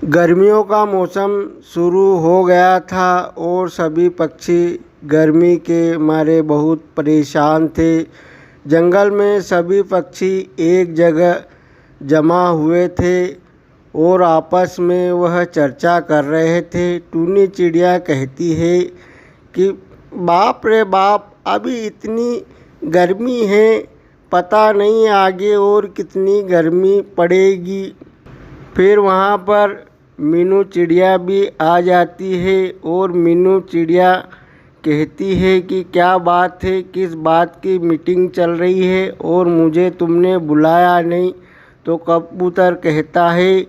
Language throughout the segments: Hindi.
गर्मियों का मौसम शुरू हो गया था और सभी पक्षी गर्मी के मारे बहुत परेशान थे। जंगल में सभी पक्षी एक जगह जमा हुए थे और आपस में वह चर्चा कर रहे थे। टूनी चिड़िया कहती है कि बाप रे बाप, अभी इतनी गर्मी है, पता नहीं आगे और कितनी गर्मी पड़ेगी। फिर वहाँ पर मीनू चिड़िया भी आ जाती है और मीनू चिड़िया कहती है कि क्या बात है, किस बात की मीटिंग चल रही है और मुझे तुमने बुलाया नहीं। तो कबूतर कहता है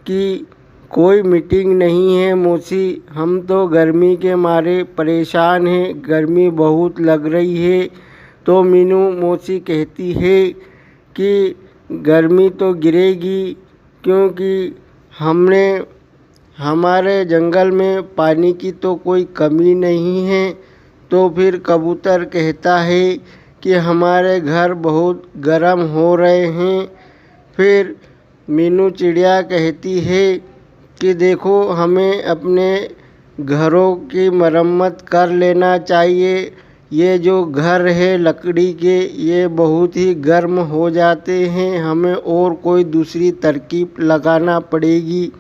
कि कोई मीटिंग नहीं है मौसी, हम तो गर्मी के मारे परेशान हैं, गर्मी बहुत लग रही है। तो मीनू मौसी कहती है कि गर्मी तो गिरेगी, क्योंकि हमने हमारे जंगल में पानी की तो कोई कमी नहीं है। तो फिर कबूतर कहता है कि हमारे घर बहुत गर्म हो रहे हैं। फिर मीनू चिड़िया कहती है कि देखो, हमें अपने घरों की मरम्मत कर लेना चाहिए। ये जो घर है लकड़ी के, ये बहुत ही गर्म हो जाते हैं, हमें और कोई दूसरी तरकीब लगाना पड़ेगी।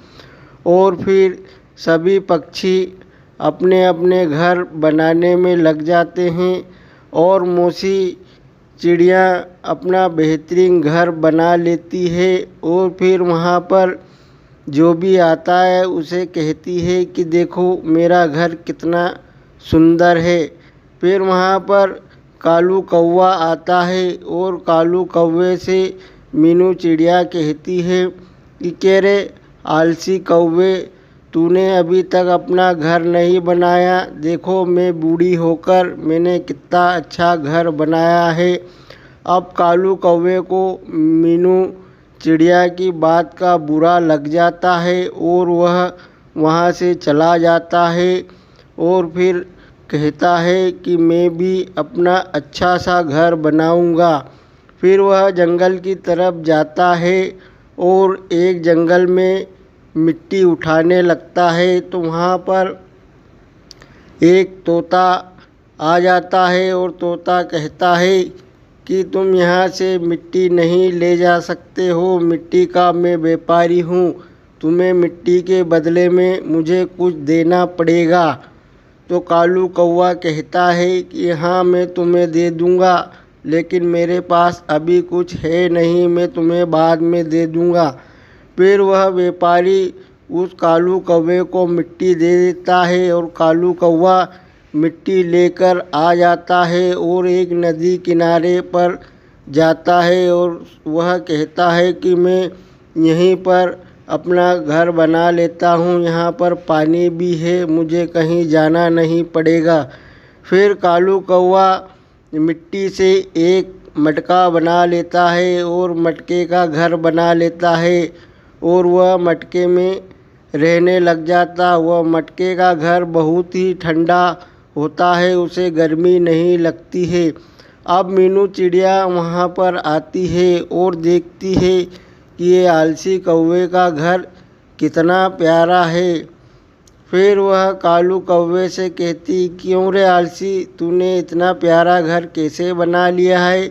और फिर सभी पक्षी अपने अपने घर बनाने में लग जाते हैं और मौसी चिड़िया अपना बेहतरीन घर बना लेती है और फिर वहाँ पर जो भी आता है उसे कहती है कि देखो मेरा घर कितना सुंदर है। फिर वहाँ पर कालू कौवा आता है और कालू कौवे से मीनू चिड़िया कहती है कि कह रे आलसी कौवे, तूने अभी तक अपना घर नहीं बनाया, देखो मैं बूढ़ी होकर मैंने कितना अच्छा घर बनाया है। अब कालू कौवे को मीनू चिड़िया की बात का बुरा लग जाता है और वह वहाँ से चला जाता है और फिर कहता है कि मैं भी अपना अच्छा सा घर बनाऊंगा। फिर वह जंगल की तरफ जाता है और एक जंगल में मिट्टी उठाने लगता है। तो वहाँ पर एक तोता आ जाता है और तोता कहता है कि तुम यहाँ से मिट्टी नहीं ले जा सकते हो, मिट्टी का मैं व्यापारी हूँ, तुम्हें मिट्टी के बदले में मुझे कुछ देना पड़ेगा। तो कालू कौवा कहता है कि हाँ, मैं तुम्हें दे दूँगा, लेकिन मेरे पास अभी कुछ है नहीं, मैं तुम्हें बाद में दे दूँगा। फिर वह व्यापारी उस कालू कौवे को मिट्टी दे देता है और कालू कौवा मिट्टी लेकर आ जाता है और एक नदी किनारे पर जाता है और वह कहता है कि मैं यहीं पर अपना घर बना लेता हूँ, यहाँ पर पानी भी है, मुझे कहीं जाना नहीं पड़ेगा। फिर कालू कौवा मिट्टी से एक मटका बना लेता है और मटके का घर बना लेता है और वह मटके में रहने लग जाता। वह मटके का घर बहुत ही ठंडा होता है, उसे गर्मी नहीं लगती है। अब मीनू चिड़िया वहाँ पर आती है और देखती है कि ये आलसी कौवे का घर कितना प्यारा है। फिर वह कालू कौवे से कहती, क्यों रे आलसी, तूने इतना प्यारा घर कैसे बना लिया है।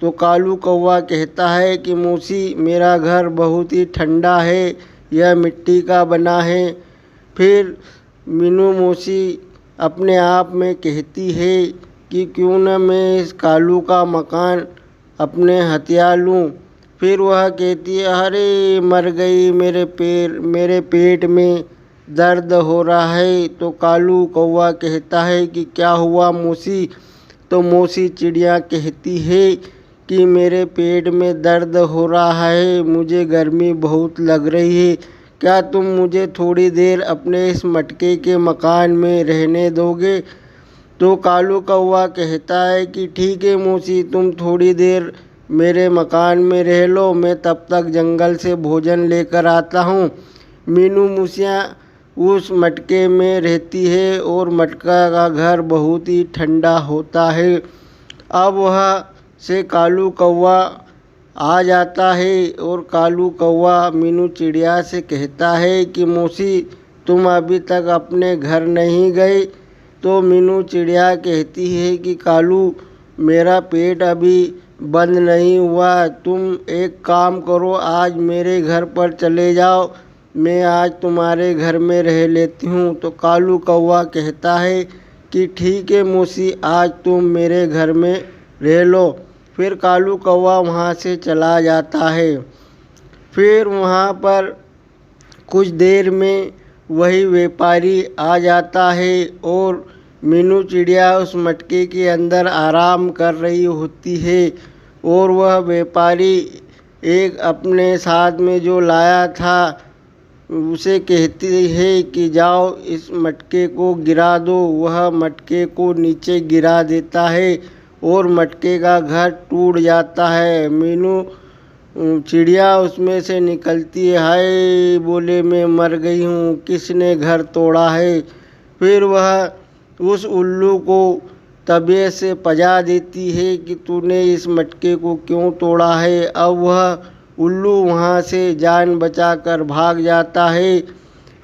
तो कालू कौवा कहता है कि मौसी, मेरा घर बहुत ही ठंडा है, यह मिट्टी का बना है। फिर मीनू मौसी अपने आप में कहती है कि क्यों न मैं इस कालू का मकान अपने हथिया लूँ। फिर वह कहती है, अरे मर गई, मेरे पेट में दर्द हो रहा है। तो कालू कौवा कहता है कि क्या हुआ मौसी। तो मौसी चिड़िया कहती है कि मेरे पेट में दर्द हो रहा है, मुझे गर्मी बहुत लग रही है, क्या तुम मुझे थोड़ी देर अपने इस मटके के मकान में रहने दोगे। तो कालू कौवा कहता है कि ठीक है मौसी, तुम थोड़ी देर मेरे मकान में रह लो, मैं तब तक जंगल से भोजन लेकर आता हूँ। मीनू मूसियाँ उस मटके में रहती है और मटका का घर बहुत ही ठंडा होता है। अब वह से कालू कौवा आ जाता है और कालू कौवा मीनू चिड़िया से कहता है कि मौसी तुम अभी तक अपने घर नहीं गए। तो मीनू चिड़िया कहती है कि कालू मेरा पेट अभी बंद नहीं हुआ, तुम एक काम करो आज मेरे घर पर चले जाओ, मैं आज तुम्हारे घर में रह लेती हूँ। तो कालू कौवा कहता है कि ठीक है मौसी आज तुम मेरे घर में रह लो। फिर कालू कौवा वहाँ से चला जाता है। फिर वहाँ पर कुछ देर में वही व्यापारी आ जाता है और मीनू चिड़िया उस मटके के अंदर आराम कर रही होती है और वह व्यापारी एक अपने साथ में जो लाया था उसे कहती है कि जाओ इस मटके को गिरा दो। वह मटके को नीचे गिरा देता है और मटके का घर टूट जाता है। मीनू चिड़िया उसमें से निकलती है, हाय बोले मैं मर गई हूँ, किसने घर तोड़ा है। फिर वह उस उल्लू को तबीयत से पजा देती है कि तूने इस मटके को क्यों तोड़ा है। अब वह उल्लू वहाँ से जान बचाकर भाग जाता है।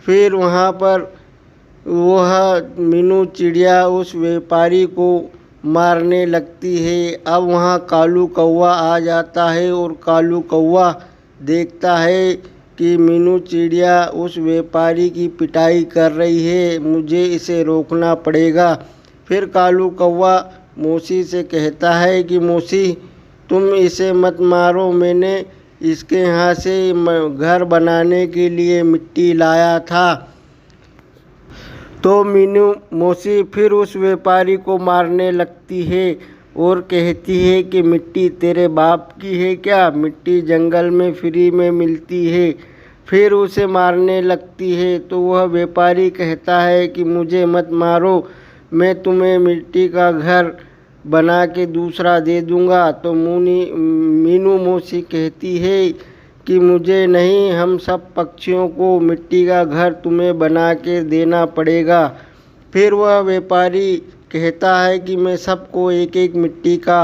फिर वहाँ पर वह मीनू चिड़िया उस व्यापारी को मारने लगती है। अब वहाँ कालू कौवा आ जाता है और कालू कौवा देखता है कि मीनू चिड़िया उस व्यापारी की पिटाई कर रही है, मुझे इसे रोकना पड़ेगा। फिर कालू कौवा मौसी से कहता है कि मौसी तुम इसे मत मारो, मैंने इसके यहाँ से घर बनाने के लिए मिट्टी लाया था। तो मीनू मौसी फिर उस व्यापारी को मारने लगती है और कहती है कि मिट्टी तेरे बाप की है क्या, मिट्टी जंगल में फ्री में मिलती है। फिर उसे मारने लगती है। तो वह व्यापारी कहता है कि मुझे मत मारो, मैं तुम्हें मिट्टी का घर बना के दूसरा दे दूँगा। तो मीनू मौसी कहती है कि मुझे नहीं, हम सब पक्षियों को मिट्टी का घर तुम्हें बना के देना पड़ेगा। फिर वह व्यापारी कहता है कि मैं सबको एक एक मिट्टी का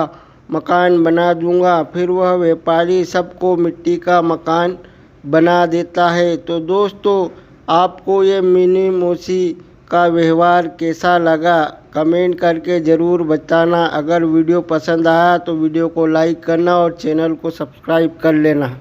मकान बना दूंगा। फिर वह व्यापारी सबको मिट्टी का मकान बना देता है। तो दोस्तों आपको ये मीनू मौसी का व्यवहार कैसा लगा कमेंट करके ज़रूर बताना। अगर वीडियो पसंद आया तो वीडियो को लाइक करना और चैनल को सब्सक्राइब कर लेना।